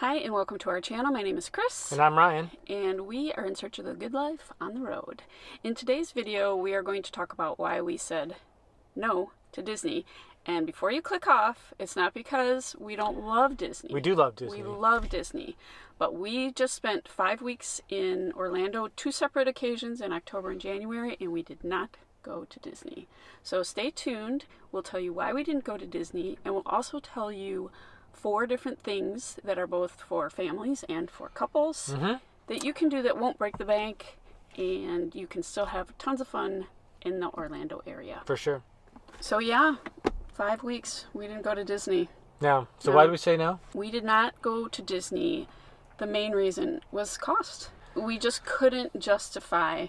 Hi and welcome to our channel. My name is Chris. And I'm Ryan. And we are in search of the good life on the road. In today's video, we are going to talk about why we said no to Disney. And before you click off, it's not because we don't love Disney. We do love Disney. We love Disney. But we just spent 5 weeks in Orlando, 2 separate occasions in October and January, and we did not go to Disney. So stay tuned. We'll tell you why we didn't go to Disney, and we'll also tell you 4 different things that are both for families and for couples that you can do that won't break the bank, and you can still have tons of fun in the Orlando area. For sure. So yeah, 5 weeks we didn't go to Disney. No. So why do we say no? We did not go to Disney. The main reason was cost. We just couldn't justify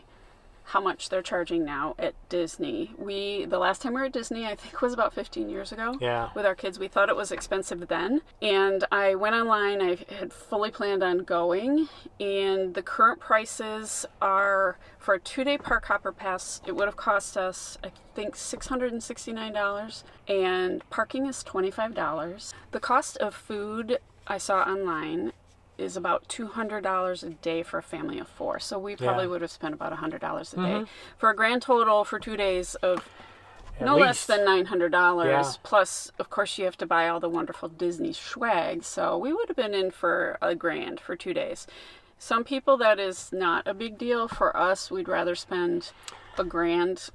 how much they're charging now at Disney. The last time we were at Disney, I think, was about 15 years ago. Yeah. With our kids. We thought it was expensive then. And I went online. I had fully planned on going. And the current prices are, for a 2-day park hopper pass, it would have cost us, I think, $669. And parking is $25. The cost of food I saw online is about $200 a day for a family of 4. So we probably would have spent about $100 a day for a grand total for 2 days of no less than $900. Yeah. Plus, of course, you have to buy all the wonderful Disney swag. So we would have been in for a grand for 2 days. Some people, that is not a big deal. For us, we'd rather spend a grand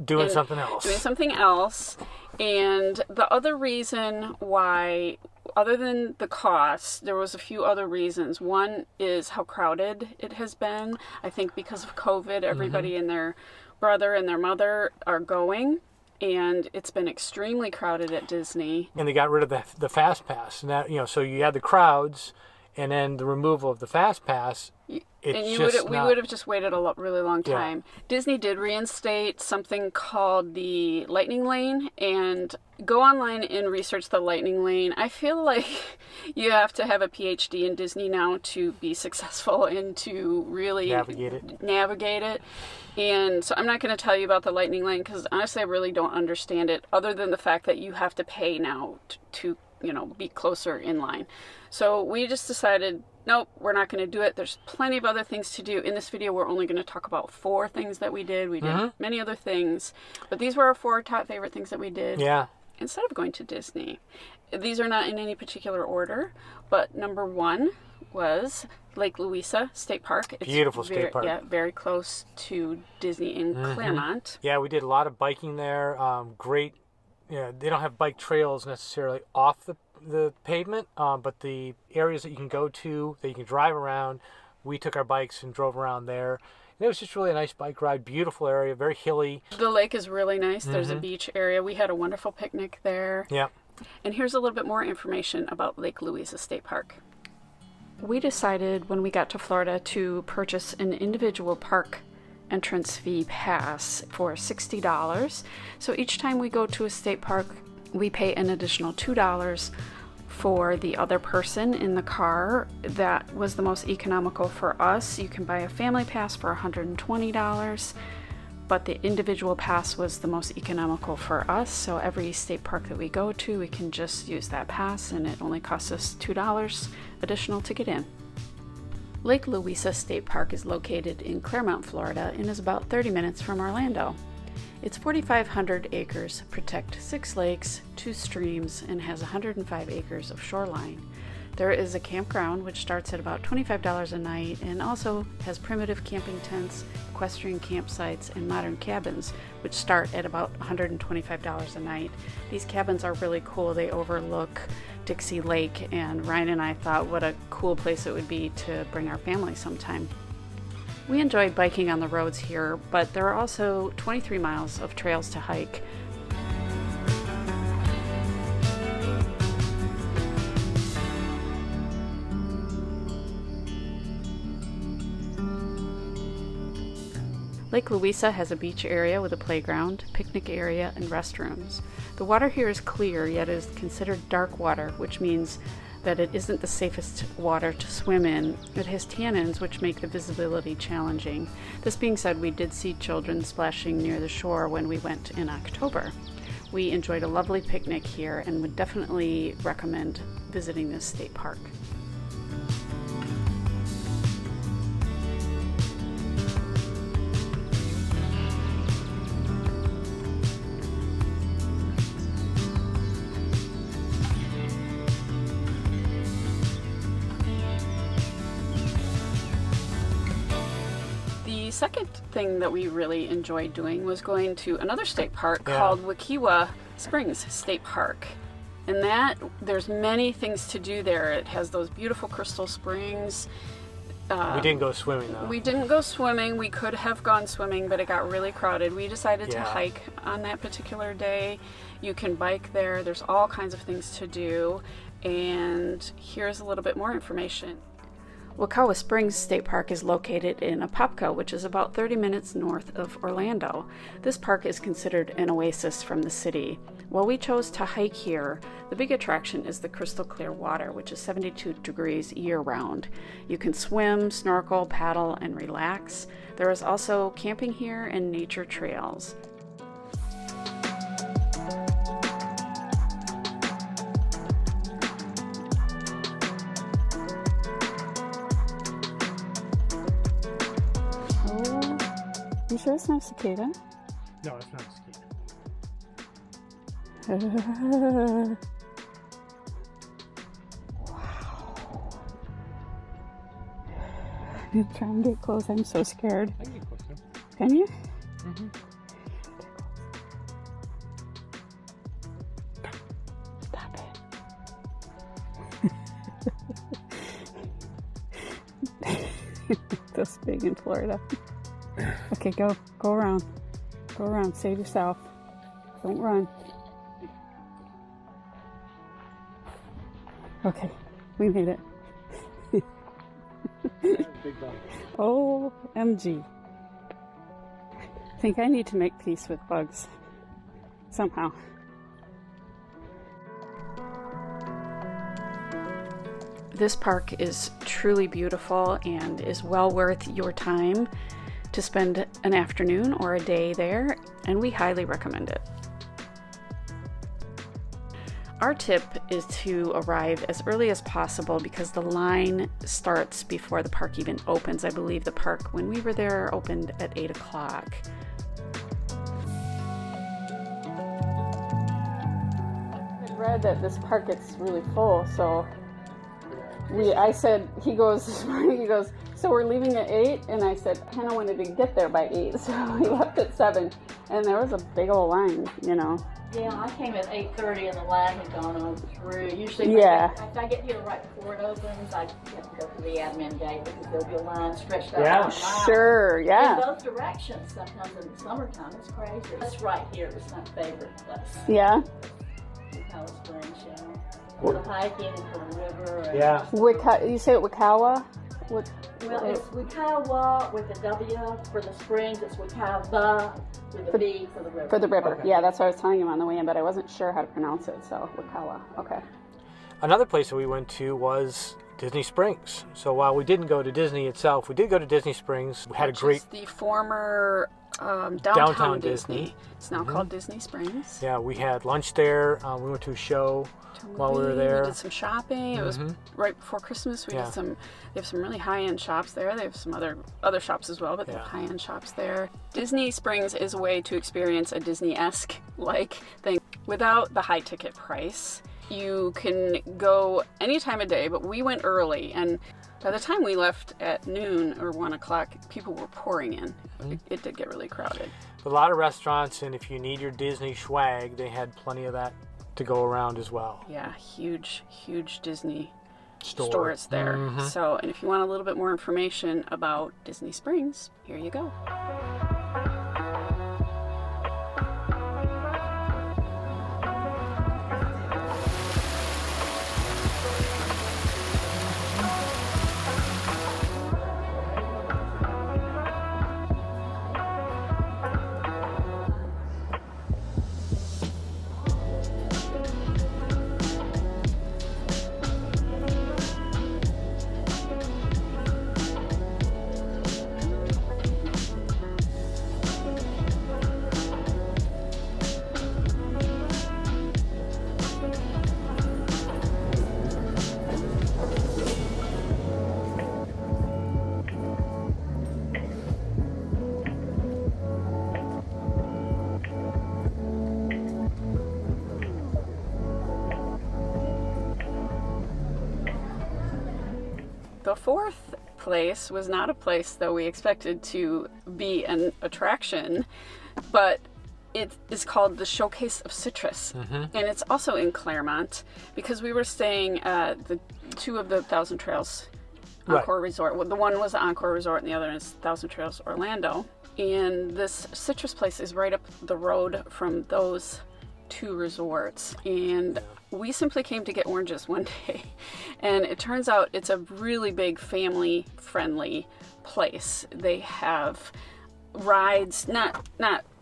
doing something else. Doing something else. And the other reason why, other than the cost, there was a few other reasons. One is how crowded it has been. I think because of COVID, everybody and their brother and their mother are going, and it's been extremely crowded at Disney. And they got rid of the fast pass. And that, so you had the crowds, and then the removal of the fast pass. We would have just waited a really long time. Yeah. Disney did reinstate something called the Lightning Lane, and go online and research the Lightning Lane. I feel like you have to have a PhD in Disney now to be successful and to really navigate it. And so I'm not going to tell you about the Lightning Lane because honestly I really don't understand it, other than the fact that you have to pay now to be closer in line. So we just decided, nope, we're not going to do it. There's plenty of other things to do. In this video, we're only going to talk about 4 things that we did. We did many other things, but these were our 4 top favorite things that we did. Yeah. Instead of going to Disney. These are not in any particular order, but number 1 was Lake Louise State Park. It's beautiful state park. Yeah, very close to Disney in Claremont. Yeah, we did a lot of biking there. Great. They don't have bike trails necessarily off the pavement, but the areas that you can go to, that you can drive around, we took our bikes and drove around there. And it was just really a nice bike ride, beautiful area, very hilly. The lake is really nice. There's a beach area. We had a wonderful picnic there. Yeah. And here's a little bit more information about Lake Louise State Park. We decided when we got to Florida to purchase an individual park entrance fee pass for $60. So each time we go to a state park, we pay an additional $2 for the other person in the car. That was the most economical for us. You can buy a family pass for $120, but the individual pass was the most economical for us. So every state park that we go to, we can just use that pass, and it only costs us $2 additional to get in. Lake Louise State Park is located in Claremont, Florida, and is about 30 minutes from Orlando. It's 4,500 acres, protect 6 lakes, 2 streams, and has 105 acres of shoreline. There is a campground which starts at about $25 a night and also has primitive camping tents, equestrian campsites, and modern cabins which start at about $125 a night. These cabins are really cool. They overlook Dixie Lake, and Ryan and I thought what a cool place it would be to bring our family sometime. We enjoyed biking on the roads here, but there are also 23 miles of trails to hike. Lake Louise has a beach area with a playground, picnic area, and restrooms. The water here is clear, yet is considered dark water, which means that it isn't the safest water to swim in. It has tannins, which make the visibility challenging. This being said, we did see children splashing near the shore when we went in October. We enjoyed a lovely picnic here and would definitely recommend visiting this state park. second thing that we really enjoyed doing was going to another state park Yeah. called Wakawa Springs State Park. And there's many things to do there. It has those beautiful crystal springs. We didn't go swimming though. We didn't go swimming. We could have gone swimming, but it got really crowded. We decided to hike on that particular day. You can bike there. There's all kinds of things to do. And here's a little bit more information. Wakawa Springs State Park is located in Apopka, which is about 30 minutes north of Orlando. This park is considered an oasis from the city. While we chose to hike here, the big attraction is the crystal clear water, which is 72 degrees year-round. You can swim, snorkel, paddle, and relax. There is also camping here and nature trails. You sure it's not a cicada? No, it's not a cicada. Wow. I'm trying to get close. I'm so scared. I can get closer. Can you? Mm-hmm. Stop it. That's big in Florida. Okay, go around. Go around. Save yourself. Don't run. Okay, we made it. Big bug. OMG. I think I need to make peace with bugs. Somehow. This park is truly beautiful and is well worth your time to spend an afternoon or a day there, and we highly recommend it. Our tip is to arrive as early as possible because the line starts before the park even opens. I believe the park, when we were there, opened at 8 o'clock. I read that this park gets really full, so I said, he goes, so we're leaving at 8, and I said, I kind of wanted to get there by 8, so we left at 7, and there was a big old line, you know. Yeah, I came at 8:30 and the line had gone on through. Usually if I get here right before it opens, I have to go to the admin gate because there'll be a line stretched out. Yeah. a mile. Sure, yeah. In both directions, sometimes in the summertime, it's crazy. This right here was my favorite place. Yeah. Wakawa Springs, for the hiking and for the river. And Yeah. You say it Wakawa? Well, it's Wakawa with a W for the springs. It's Wakawa with a B for the river. For the river. Okay. Yeah, that's what I was telling him on the way in, but I wasn't sure how to pronounce it, so Wakawa. Okay. Another place that we went to was Disney Springs. So while we didn't go to Disney itself, we did go to Disney Springs. We had Which a great is the former downtown Downtown Disney. Disney. It's now called Disney Springs. Yeah, we had lunch there. We went to a show while we were there. We did some shopping. It was right before Christmas. They have some really high-end shops there. They have some other shops as well, but they have high-end shops there. Disney Springs is a way to experience a Disney-esque like thing without the high ticket price. You can go any time of day, but we went early, and by the time we left at noon or 1 o'clock, people were pouring in. It did get really crowded. A lot of restaurants, and if you need your Disney swag, they had plenty of that to go around as well. Yeah, huge Disney Stores there. So, and if you want a little bit more information about Disney Springs, here you go. The fourth place was not a place that we expected to be an attraction, but it is called the Showcase of Citrus. And it's also in Claremont, because we were staying at the two of the Thousand Trails Encore Resort. Well, the one was the Encore Resort and the other is Thousand Trails Orlando. And this citrus place is right up the road from those two resorts. And we simply came to get oranges one day. And it turns out it's a really big family-friendly place. They have rides, not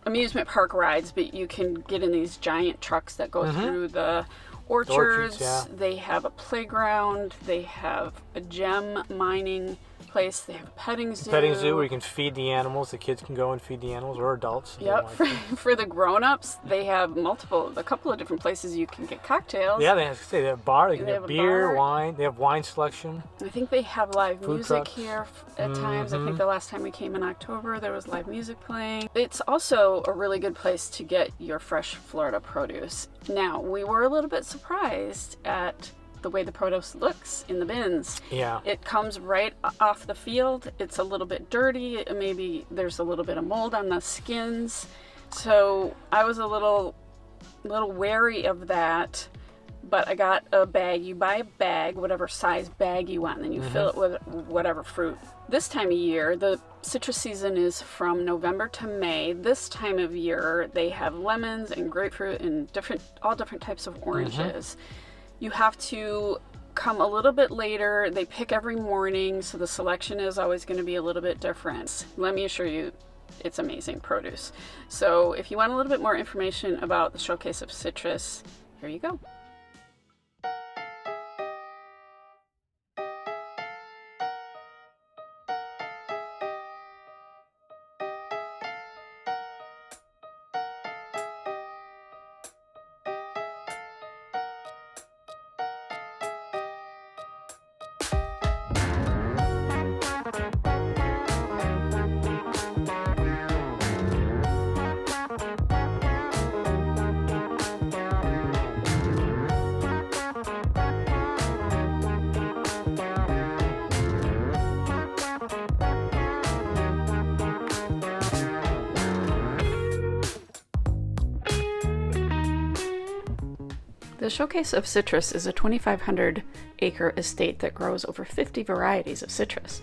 amusement park rides, but you can get in these giant trucks that go through the orchards. They have a playground. They have a gem mining place. They have a petting zoo. Petting zoo where you can feed the animals. The kids can go and feed the animals, or adults. Yep. For the grown-ups, they have a couple of different places you can get cocktails. Yeah, they have a bar. They can get beer, wine. They have wine selection. I think they have live Food music trucks. here at times. I think the last time we came in October, there was live music playing. It's also a really good place to get your fresh Florida produce. Now, we were a little bit surprised at the way the produce looks in the bins. Yeah. It comes right off the field. It's a little bit dirty. Maybe there's a little bit of mold on the skins. So I was a little wary of that. But I got a bag. You buy a bag, whatever size bag you want, and then you fill it with whatever fruit. This time of year, the citrus season is from November to May. This time of year, they have lemons and grapefruit and all different types of oranges. You have to come a little bit later. They pick every morning, so the selection is always going to be a little bit different. Let me assure you, it's amazing produce. So if you want a little bit more information about the Showcase of Citrus, here you go. The Showcase of Citrus is a 2,500-acre estate that grows over 50 varieties of citrus.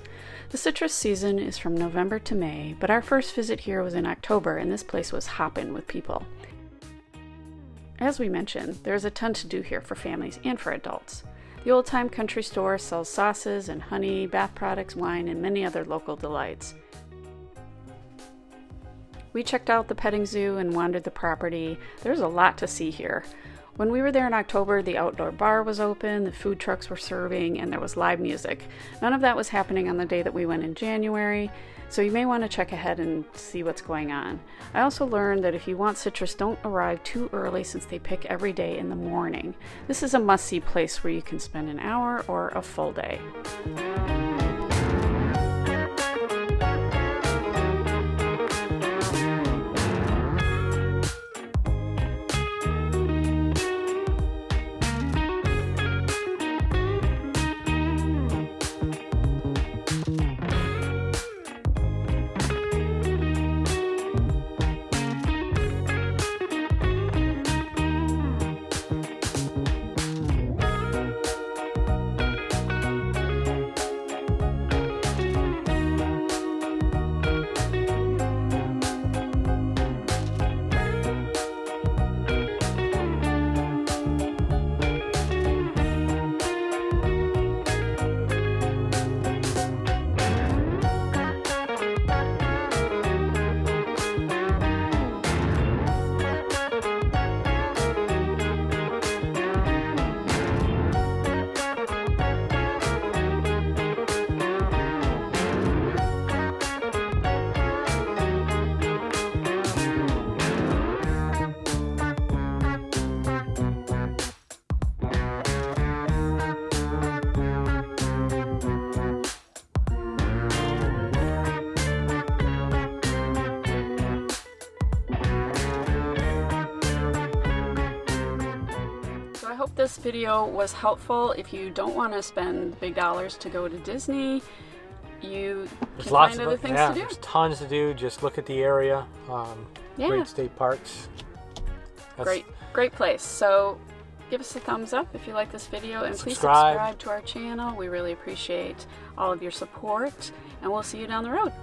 The citrus season is from November to May, but our first visit here was in October, and this place was hopping with people. As we mentioned, there's a ton to do here for families and for adults. The Old Time Country Store sells sauces and honey, bath products, wine, and many other local delights. We checked out the petting zoo and wandered the property. There's a lot to see here. When we were there in October, the outdoor bar was open, the food trucks were serving, and there was live music. None of that was happening on the day that we went in January, so you may want to check ahead and see what's going on. I also learned that if you want citrus, don't arrive too early since they pick every day in the morning. This is a must-see place where you can spend an hour or a full day. I hope this video was helpful. If you don't want to spend big dollars to go to Disney, you There's can lots find of other things yeah, to do. there's tons to do. Just look at the area. Yeah. Great state parks. Great place. So give us a thumbs up if you like this video, and please Subscribe. subscribe to our channel. We really appreciate all of your support, and we'll see you down the road.